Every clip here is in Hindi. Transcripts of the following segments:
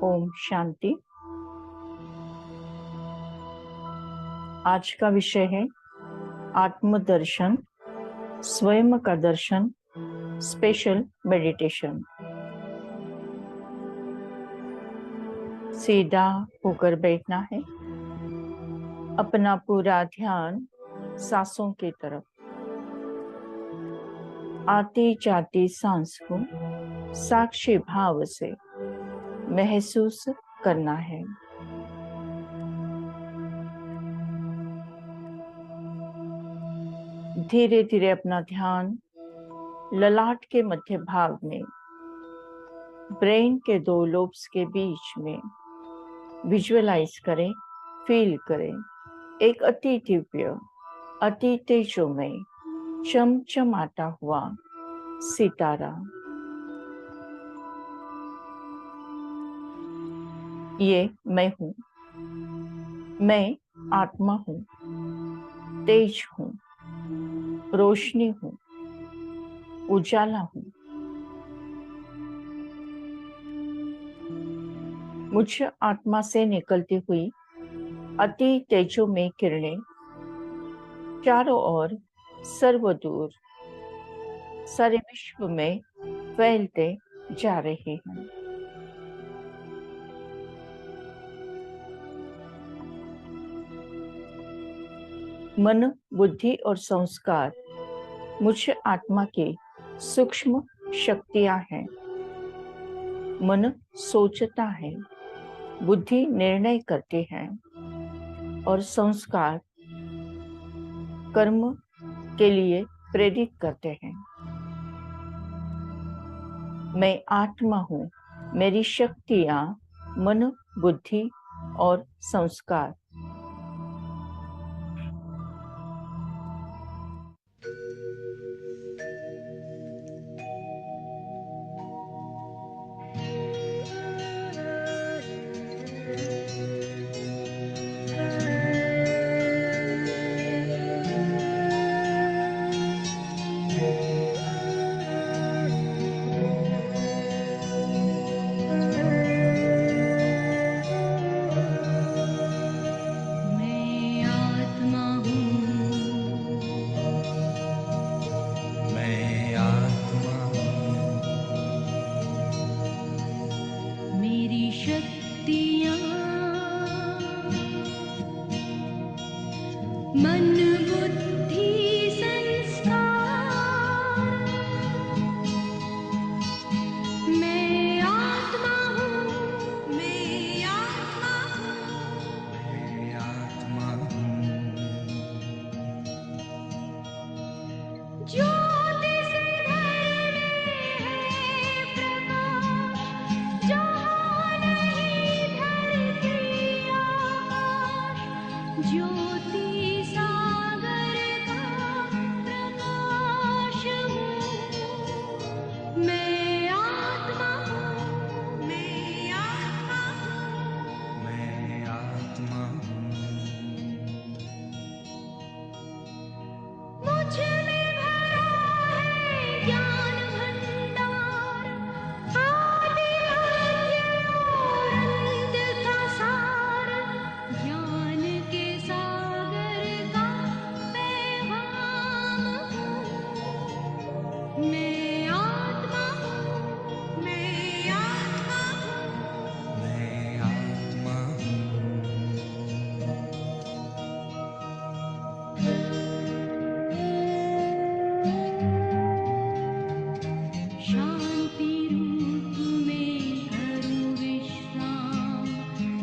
ओम शांति। आज का विषय है आत्मदर्शन, स्वयं का दर्शन, स्पेशल मेडिटेशन। सीधा होकर बैठना है, अपना पूरा ध्यान सांसों की तरफ, आती जाती सांस को साक्षी भाव से महसूस करना है। धीरे धीरे अपना ध्यान ललाट के मध्य भाग में, ब्रेन के 2 लोब्स के बीच में विजुअलाइज करें, फील करें। एक अति दिव्य, अति तेजोमय, चमचमाता हुआ सितारा। ये मैं हूँ, मैं आत्मा हूँ, तेज हूँ, रोशनी हूँ, उजाला हूँ। मुझ आत्मा से निकलती हुई अति तेजोमय किरणें चारों ओर सर्वदूर सारे विश्व में फैलते जा रहे हैं। मन, बुद्धि और संस्कार मुझ आत्मा की सूक्ष्म शक्तियां हैं। मन सोचता है, बुद्धि निर्णय करती है और संस्कार कर्म के लिए प्रेरित करते हैं। मैं आत्मा हूँ, मेरी शक्तियाँ मन, बुद्धि और संस्कार। मन बुद्धि संस्कार, मैं आत्मा हूँ, मैं आत्मा हूँ, मैं आत्मा हूँ। ज्योति से घर में है प्रकाश, जहाँ नहीं धरती आकाश, ज्योति सागर का प्रकाश हूँ। मैं आत्मा हूँ, मैं आत्मा हूँ, मैं आत्मा हूँ। मुझ में भरा है ज्ञान भंडार, आदि मध्य और अंत का सार, ज्ञान के सागर का पैगाम हूँ। मैं आत्मा हूँ, मैं आत्मा हूँ, मैं आत्मा हूँ। शांति रूप में करूं विश्राम,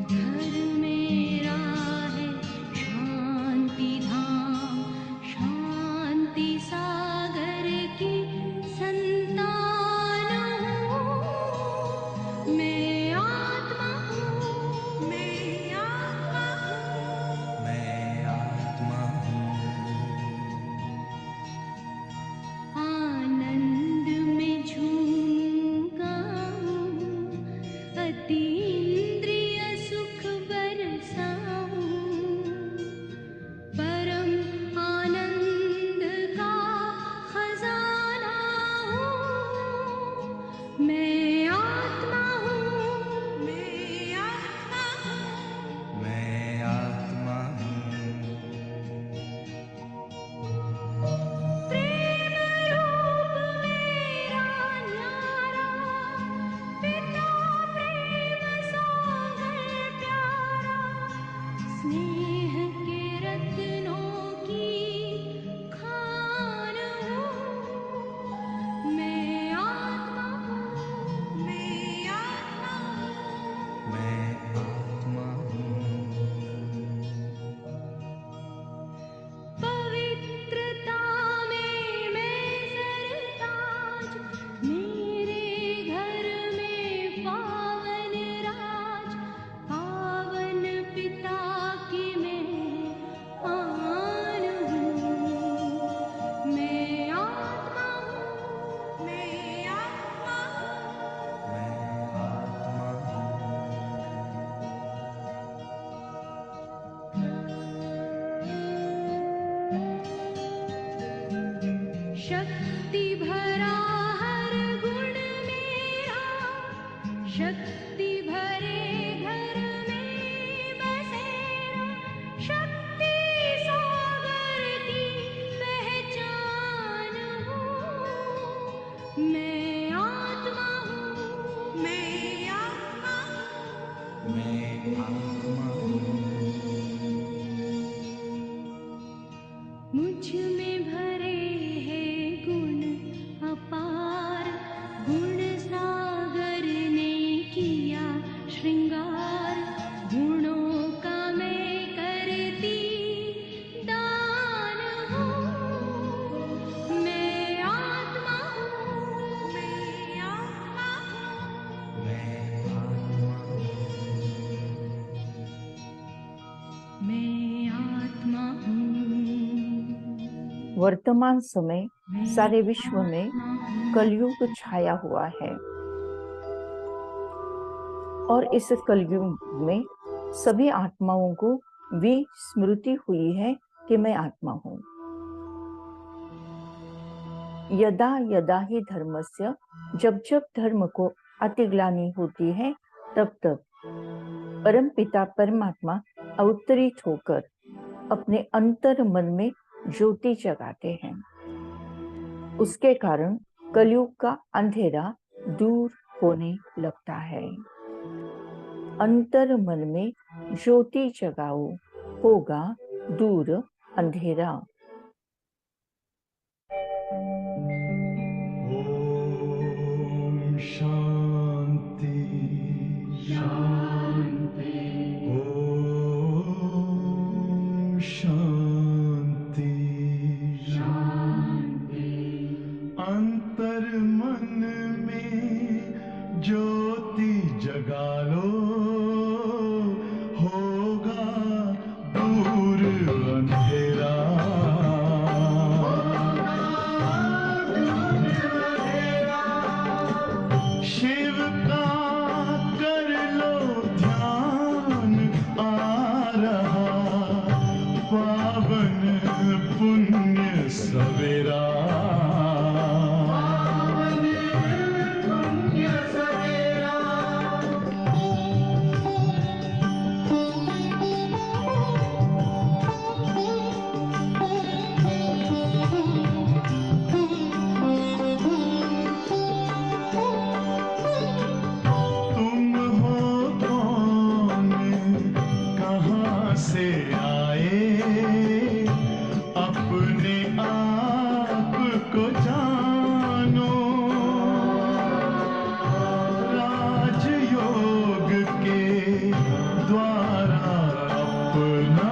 घर मेरा है शांति धाम, शांति सागर की संतान हूँ। मैं आत्मा हूँ, मैं आत्मा हूँ, मैं आत्मा हूँ। आनंद में झूम गाऊं, अतीन्द्रिय सुख बरसाऊं, परम आनंद का खजाना हूँ। मैं आत्मा हूँ, मैं आत्मा हूँ, मैं आत्मा हूँ। प्रेम रूप मेरा न्यारा, पिता प्रेम सागर प्यारा, स्नेह के रत्नों की खान हूँ। मैं आत्मा हूँ, मैं आत्मा हूँ, मैं आत्मा हूँ। पवित्रता में मैं सरताज, मेरे घर में पावन राज, पावन पिता की मैं आन हूँ। मैं आत्मा हूँ, मैं आत्मा हूँ, मैं आत्मा हूँ। शक्ति भरा हर गुण मेरा, शक्ति भरे घर में बसेरा, शक्ति सागर की पहचान हूँ। मैं आत्मा हूँ, मैं आत्मा हूँ, मैं आत्मा हूँ। मुझ में भरे हैं गुण अपार, गुण सागर ने किया श्रृंगार, गुणों का मैं करती दान हूँ। मैं आत्मा हूँ, मैं आत्मा हूँ, मैं आत्मा हूँ। मैं आत्मा हूँ। वर्तमान समय सारे विश्व में कलयुग छाया हुआ है और इस कलयुग में सभी आत्माओं को भी स्मृति हुई है कि मैं आत्मा हूँ। यदा यदा ही धर्मस्य, जब जब धर्म को अतिग्लानि होती है तब तब परम पिता परमात्मा अवतरित होकर अपने अंतर मन में ज्योति जगाते हैं। उसके कारण कलयुग का अंधेरा दूर होने लगता है। अंतर मन में ज्योति जगाओ, होगा दूर अंधेरा। ओम शांति शांति। ओम शांति शांति। अंतर मन में ज्योति जगा लो, होगा दूर अंधेरा। शिव का कर लो ध्यान, आ रहा पावन पुण्य सवेरा। तुम हो कौन, कहाँ से आए, अपने आप को जानो। राजयोग के द्वारा अपना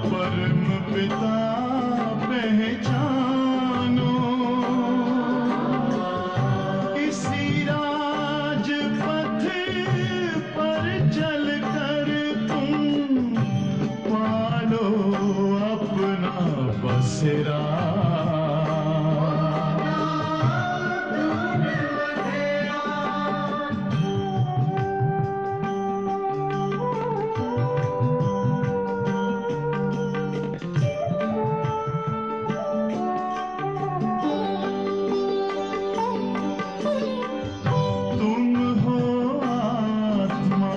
परम पिता पहचानो। इसी राजपथ पर चलकर तुम पालो अपना बसेरा। तुम हो आत्मा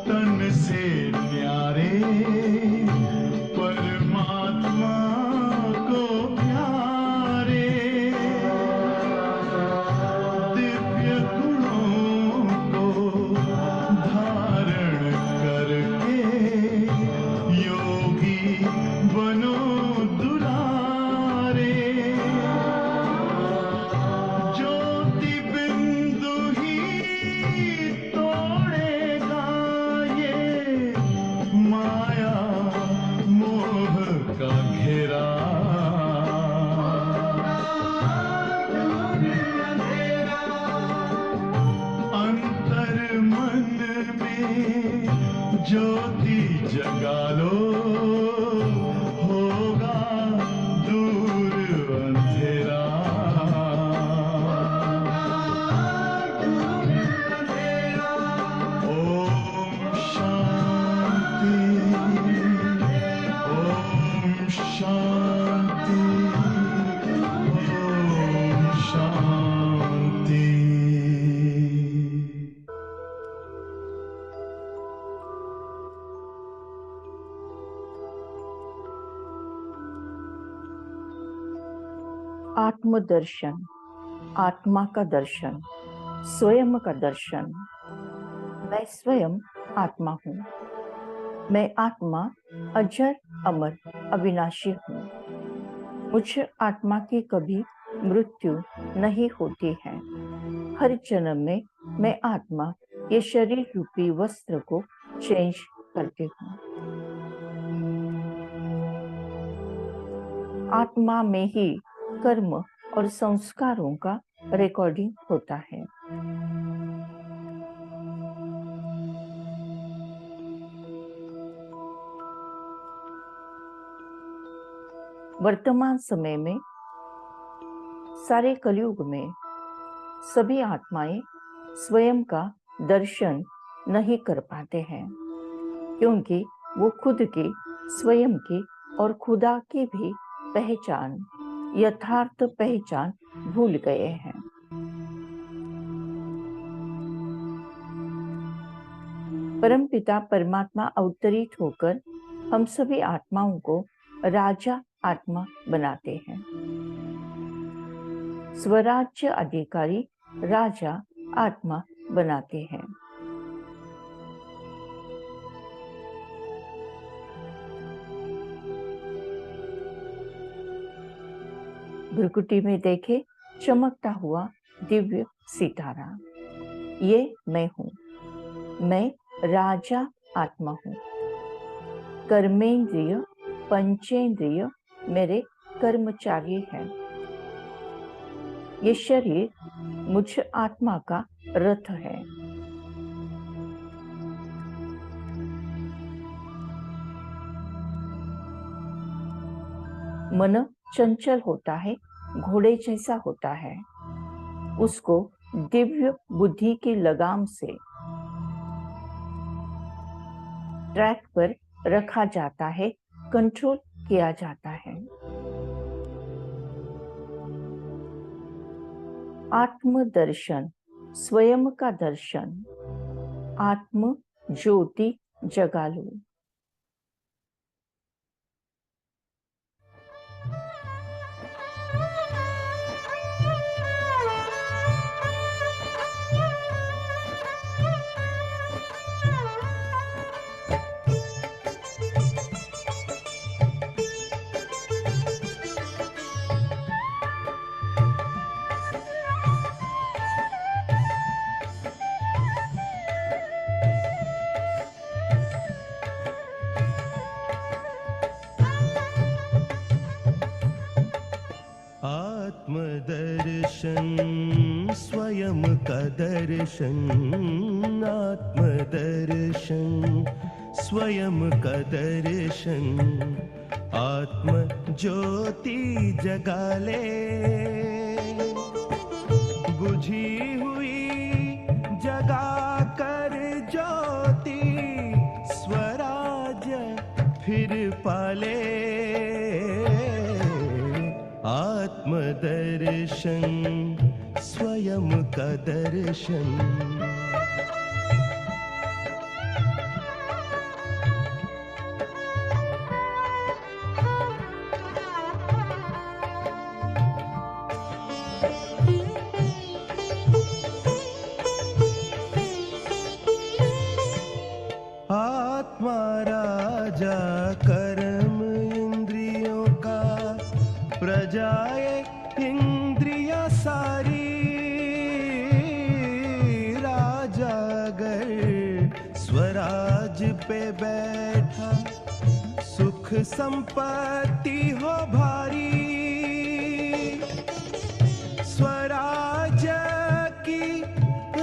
तन से न्यारे, परमात्मा को प्यारे। दिव्य गुणों को धारण करके योगी बनो दुलारे। ज्योति बिंदु ही तोड़ेगा ये माया मोह का घेरा। अंतर मन में ज्योति जगा लो, होगा दूर अंधेरा। ओम शांति। ओम शांति। ओम शांति। आत्मदर्शन, आत्मा का दर्शन, स्वयं का दर्शन। मैं स्वयं आत्मा हूँ। मैं आत्मा अजर अमर अविनाशी हूँ। मुझ आत्मा की कभी मृत्यु नहीं होती है। हर जन्म में मैं आत्मा ये शरीर रूपी वस्त्र को चेंज करती हूँ। आत्मा में ही कर्म और संस्कारों का रिकॉर्डिंग होता है। वर्तमान समय में सारे कलयुग में सभी आत्माएं स्वयं का दर्शन नहीं कर पाते हैं, क्योंकि वो खुद की, स्वयं की और खुदा की भी पहचान, यथार्थ पहचान भूल गए हैं। परमपिता परमात्मा अवतरित होकर हम सभी आत्माओं को राजा आत्मा बनाते हैं। स्वराज्य अधिकारी राजा आत्मा बनाते हैं। भ्रुकुटी में देखे चमकता हुआ दिव्य सितारा। ये मैं हूँ, मैं राजा आत्मा हूँ। कर्मेंद्रिय पंचेंद्रिय मेरे कर्मचारी हैं। ये शरीर मुझ आत्मा का रथ है। मन चंचल होता है, घोड़े जैसा होता है। उसको दिव्य बुद्धि की लगाम से ट्रैक पर रखा जाता है, कंट्रोल किया जाता है। आत्मदर्शन, स्वयं का दर्शन। आत्म ज्योति जगा लो। आत्मदर्शन स्वयं का दर्शन। आत्मदर्शन स्वयं का दर्शन। आत्म ज्योति जगा ले, बुझी हुई जगा कर ज्योति स्वराज फिर पाले। आत्मदर्शन स्वयं का दर्शन। आत्मा राजा कर्म इंद्रियों का, प्रजाए इंद्रिया सारी। राजा अगर स्वराज पे बैठा, सुख संपत्ति हो भारी। स्वराज की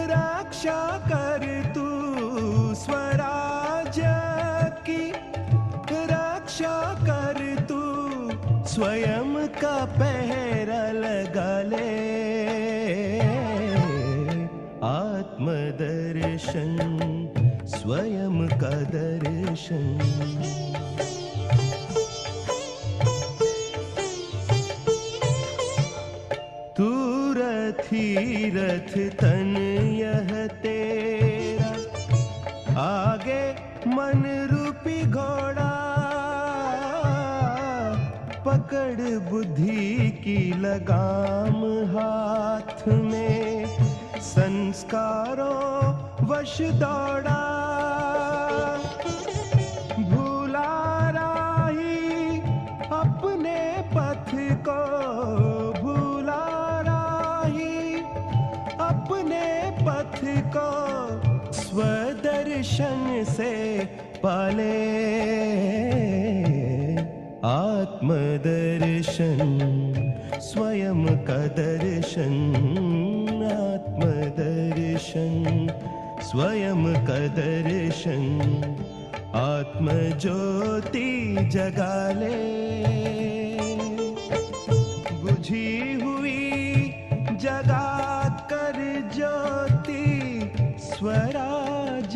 रक्षा कर तू, स्वराज की रक्षा कर तू। स्वयं का पहरा लगा ले। आत्मदर्शन स्वयं का दर्शन। तू रथी रथ तन यह तेरा, आगे मन रूपी घोड़ा। पकड़ बुद्धि की लगाम हाथ में, संस्कारों वश दौड़ा। भूला राही अपने पथ को, भूला राही अपने पथ को। स्वदर्शन से पाले। आत्मदर्शन स्वयं का दर्शन। आत्मदर्शन स्वयं का दर्शन। आत्म ज्योति जगा ले, बुझी हुई जगा कर ज्योति स्वराज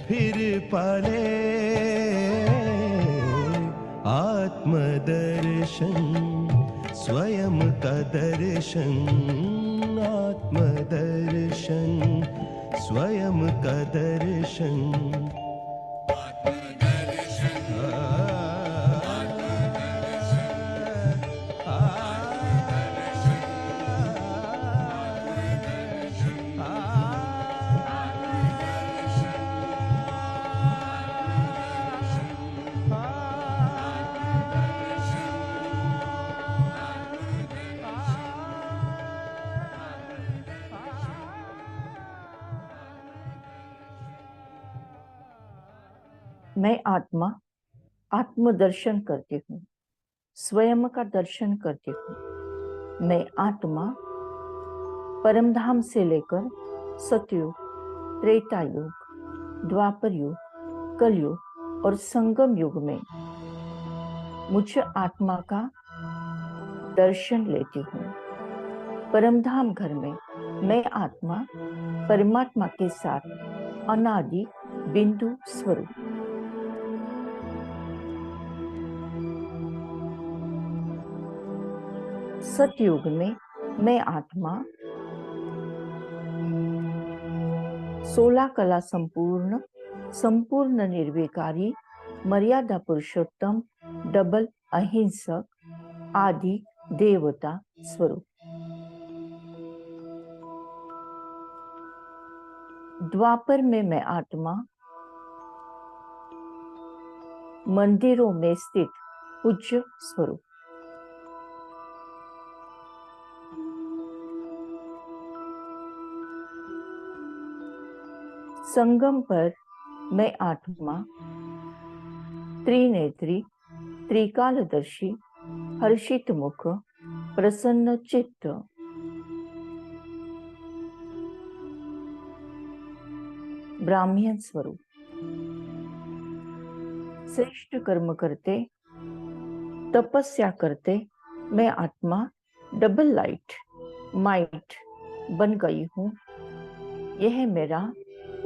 फिर पाले। आत्मदर्शन स्वयं का दर्शन। आत्मदर्शन स्वयं का दर्शन। मैं आत्मा आत्मदर्शन करती हूँ, स्वयं का दर्शन करती हूँ। मैं आत्मा परमधाम से लेकर सतयुग, त्रेता युग, द्वापर युग, कलयुग और संगम युग में मुझ आत्मा का दर्शन लेती हूँ। परमधाम घर में मैं आत्मा परमात्मा के साथ अनादि बिंदु स्वरूप। सतयुग में मैं आत्मा 16 कला संपूर्ण निर्विकारी, मर्यादा पुरुषोत्तम, डबल अहिंसक, आदि देवता स्वरूप। द्वापर में मैं आत्मा मंदिरों में स्थित पूज्य स्वरूप। संगम पर मैं आत्मा त्रिनेत्री, त्रिकालदर्शी, हर्षित मुख, प्रसन्न चित्त, ब्राह्मण स्वरूप। श्रेष्ठ कर्म करते, तपस्या करते मैं आत्मा डबल लाइट माइट बन गई हूँ। यह मेरा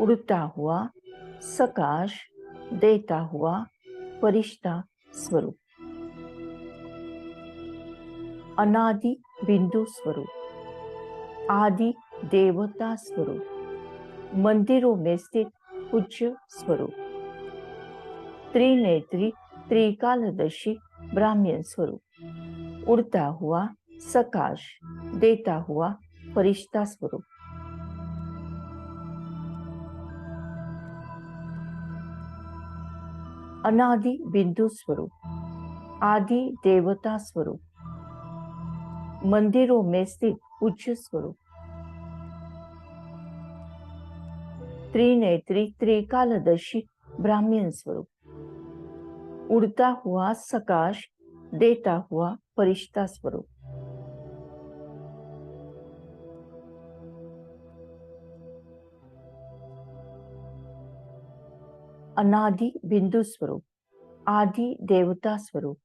उड़ता हुआ सकाश देता हुआ फरिश्ता स्वरूप। अनादि बिंदु स्वरूप, आदि देवता स्वरूप, मंदिरों में स्थित पूज्य स्वरूप, त्रिनेत्री, त्रिकालदर्शी, ब्राह्मण स्वरूप, उड़ता हुआ सकाश देता हुआ फरिश्ता स्वरूप। अनादि बिंदु स्वरूप, आदि देवता स्वरूप, मंदिरों में स्थित पूज्य स्वरूप, त्रिनेत्री, त्रिकालदर्शी, ब्राह्मण स्वरूप, उड़ता हुआ सकाश देता हुआ फरिश्ता स्वरूप। अनादि बिंदु स्वरूप, आदि देवता स्वरूप,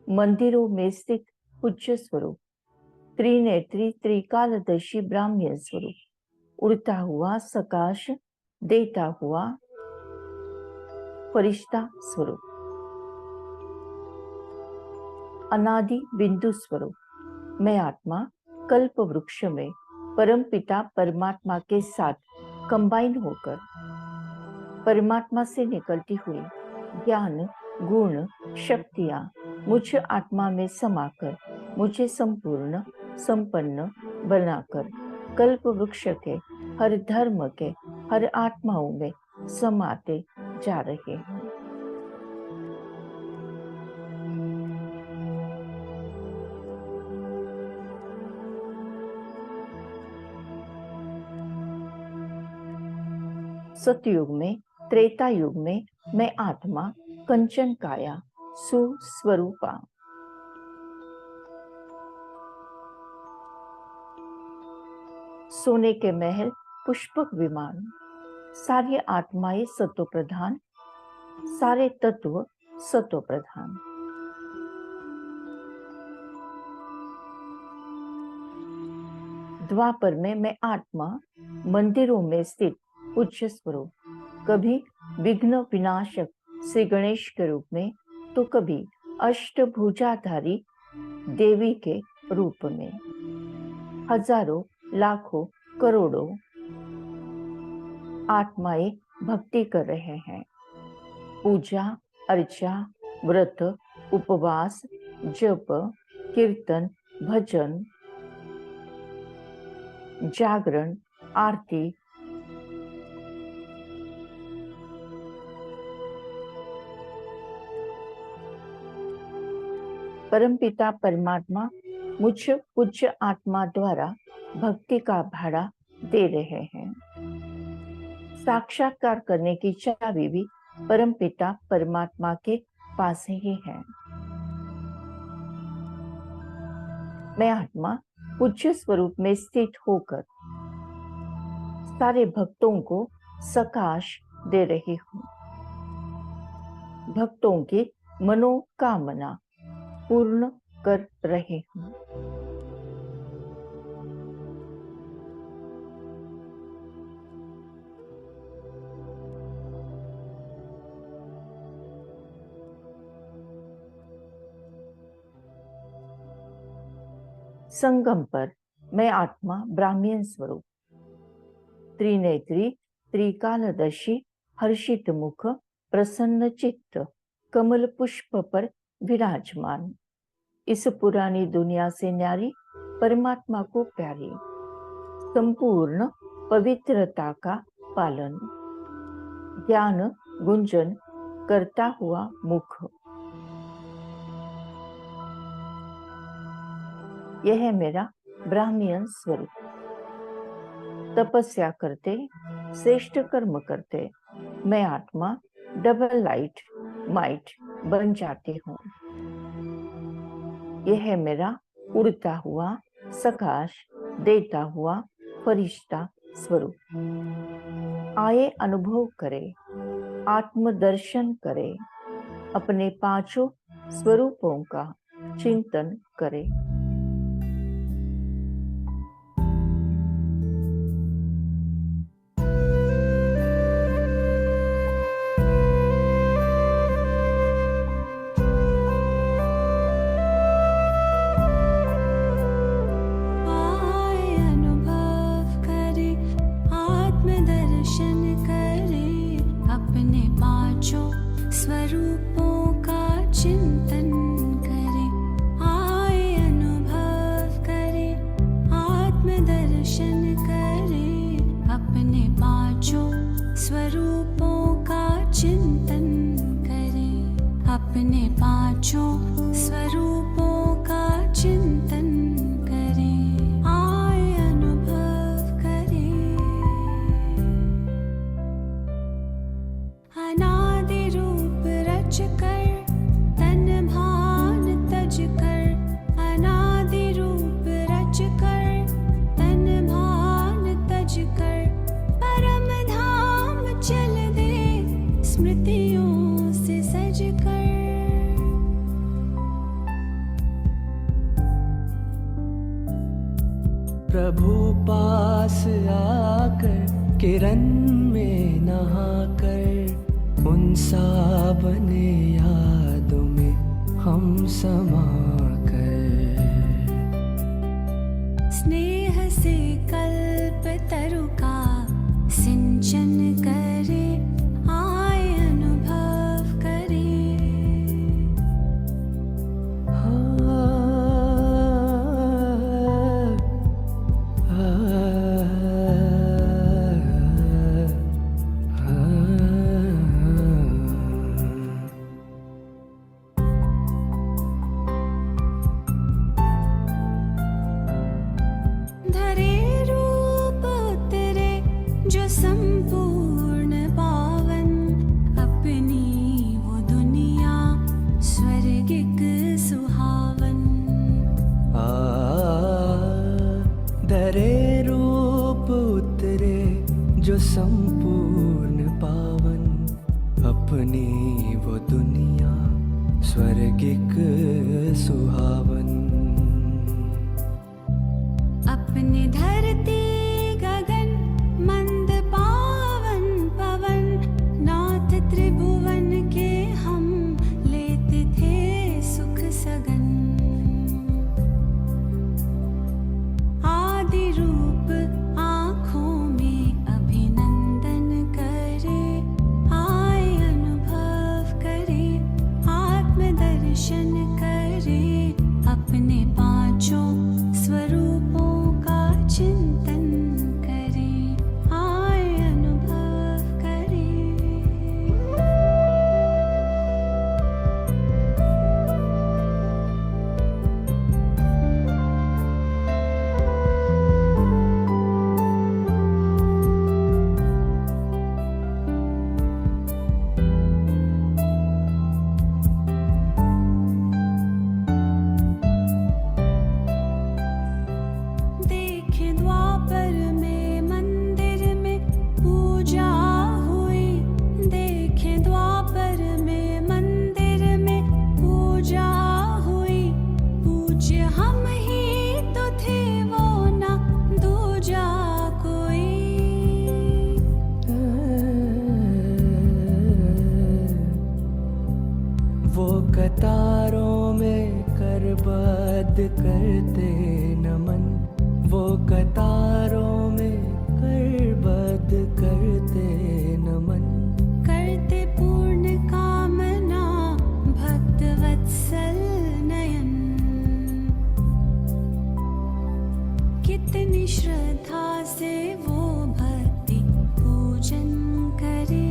मंदिरों में स्थित पूज्य स्वरूप, त्रिनेत्री, त्रिकालदर्शी, ब्राह्मण स्वरूप, उड़ता हुआ सकाश देता हुआ फरिश्ता स्वरूप। अनादि बिंदु स्वरूप, मैं आत्मा कल्प वृक्ष में परमपिता परमात्मा के साथ कंबाइन होकर परमात्मा से निकलती हुई ज्ञान, गुण, शक्तियां मुझ आत्मा में समाकर मुझे संपूर्ण संपन्न बनाकर कल्प वृक्ष के हर धर्म के हर आत्माओं में समाते जा रहे हैं। सतयुग में, त्रेता युग में मैं आत्मा कंचन काया सुस्वरूपा। सोने के महल, पुष्पक विमान, सारी आत्माएं सतो प्रधान, सारे तत्व सतो प्रधान। द्वापर में मैं आत्मा मंदिरों में स्थित पूज्य स्वरूप, कभी विघ्न विनाशक श्री गणेश के रूप में तो कभी अष्टभुजाधारी देवी के रूप में हजारों लाखों करोड़ों आत्माएं भक्ति कर रहे हैं। पूजा अर्चा व्रत उपवास जप कीर्तन भजन जागरण आरती परमपिता परमात्मा मुझ पूज्य आत्मा द्वारा भक्ति का भाड़ा दे रहे हैं। साक्षात्कार करने की चाबी भी परमपिता परमात्मा के पास ही है। मैं आत्मा पूज्य स्वरूप में स्थित होकर सारे भक्तों को सकाश दे रही हूँ। भक्तों की मनोकामना पूर्ण कर रही हूँ। संगम पर मैं आत्मा ब्राह्मण स्वरूप त्रिनेत्री त्रिकालदर्शी हर्षित मुख प्रसन्न चित्त कमल पुष्प पर विराजमान इस पुरानी दुनिया से न्यारी परमात्मा को प्यारी संपूर्ण पवित्रता का पालन ज्ञान गुंजन करता हुआ मुख। यह है मेरा ब्राह्मण स्वरूप। तपस्या करते श्रेष्ठ कर्म करते मैं आत्मा डबल लाइट माइट बन जाती हूँ। यह है मेरा उड़ता हुआ सकाश देता हुआ फरिश्ता स्वरूप। आए अनुभव करे आत्मदर्शन करे अपने पांचों स्वरूपों का चिंतन करे। अपने पांचों स्वरूपों का चिंतन करें, आए अनुभव करें। अनादि रूप रच कर तन भान तज कर, अनादि रूप रच कर तन भान तज कर, परम धाम चल दे स्मृतियों से सज कर। प्रभु पास आकर किरण में नहाकर उन सावने यादों में हम समा कर, स्नेह से कल्प तरु का सिंचन करे, आए अनुभव करे। धरे रूप उतरे जो संपूर्ण पावन, अपनी वो दुनिया स्वर्गिक सुहावन। दरे रूप उतरे जो संपूर्ण पावन, अपनी वो दुनिया स्वर्गिक सुहावन। अपने धरती गगन मंद पावन पवन, नाथ त्रिभुवन के हम लेते थे सुख सगन। आदि रूप आँखों में अभिनंदन करे, आए अनुभव करे आत्मदर्शन करे, अपने पांचों स्वरूपों का चिंतन करे, आए अनुभव करे। करते नमन, वो कतारों में करबद्ध करते नमन। करते पूर्ण कामना भक्त वत्सल नयन, कितनी श्रद्धा से वो भक्ति पूजन करे,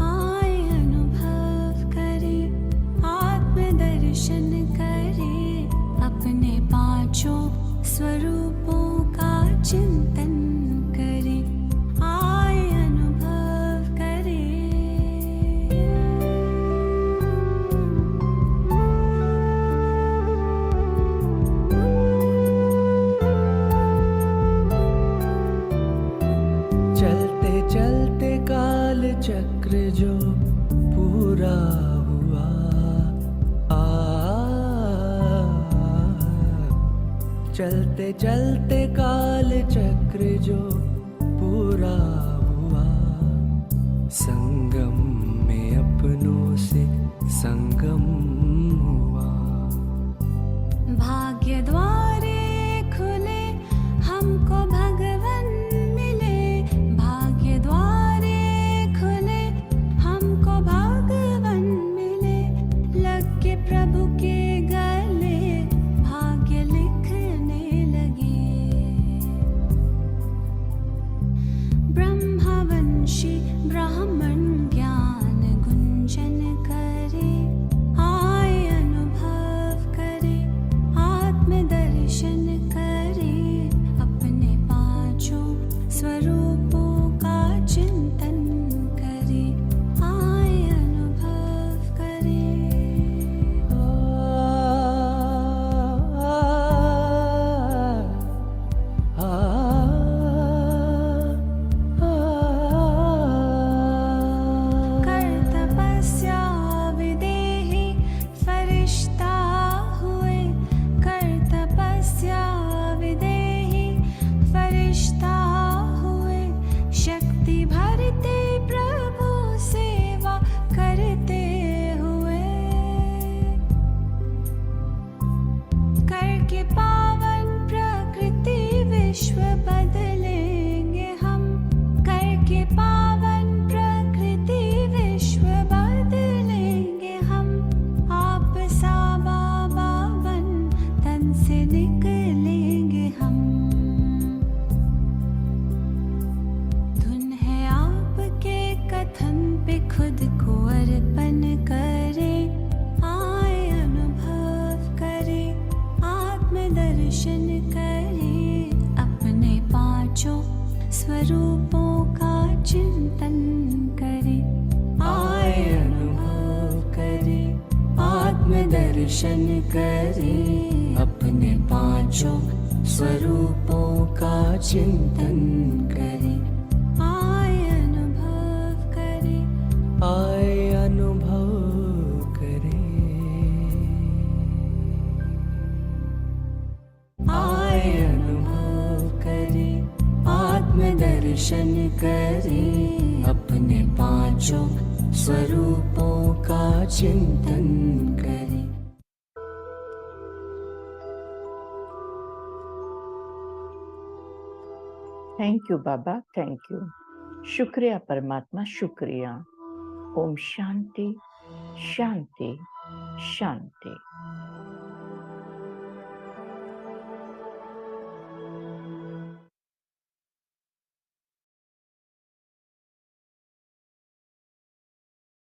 आए अनुभव करे, आत्मदर्शन करे, अपने पांचों स्वरूपों का चिंतन करे, आए अनुभव करे। चलते चलते काल चक्र जो पूरा हुआ, चलते चलते काल चक्र जो पूरा हुआ, संगम में अपनों से संगम हुआ। भाग्य द्वारे खुले हमको भगवन मिले, भाग्य द्वारे खुले हमको भगवन मिले, लग के प्रभु के गले भाग्य लिखने लगे। ब्रह्मवंशी ब्राह्मण ज्ञान गुंजन करे, आए अनुभव करे, आत्मदर्शन करे, अपने पांचों स्वरूपों का चिंतन करे, आए अनुभव करे। कर तपस्या विदेही फरिश्ता हुए, कर तपस्या विदेही फरिश्ता हुए, शक्ति भरते प्रभु सेवा करते हुए, करके पावन प्रकृति विश्व बदलेंगे हम, करके पावन प्रकृति विश्व बदलेंगे हम, आप सा बाबा बन तन से निकलेंगे हम। धुन है आपके कथन पे खुद को अर्पण करे, आए अनुभव करे, आत्मदर्शन करे, अपने पांचों स्वरूपों का चिंतन करे, आए अनुभव करे, आत्मदर्शन करे, अपने पांचों स्वरूपों का चिंतन करे, आए अनुभव करे, आए अनुभव करे, आए अनुभव करे, आत्मदर्शन करे, अपने पांचों स्वरूपों का चिंतन करे। Thank you Baba, thank you. शुक्रिया परमात्मा, शुक्रिया। ओम शांति शांति शांति।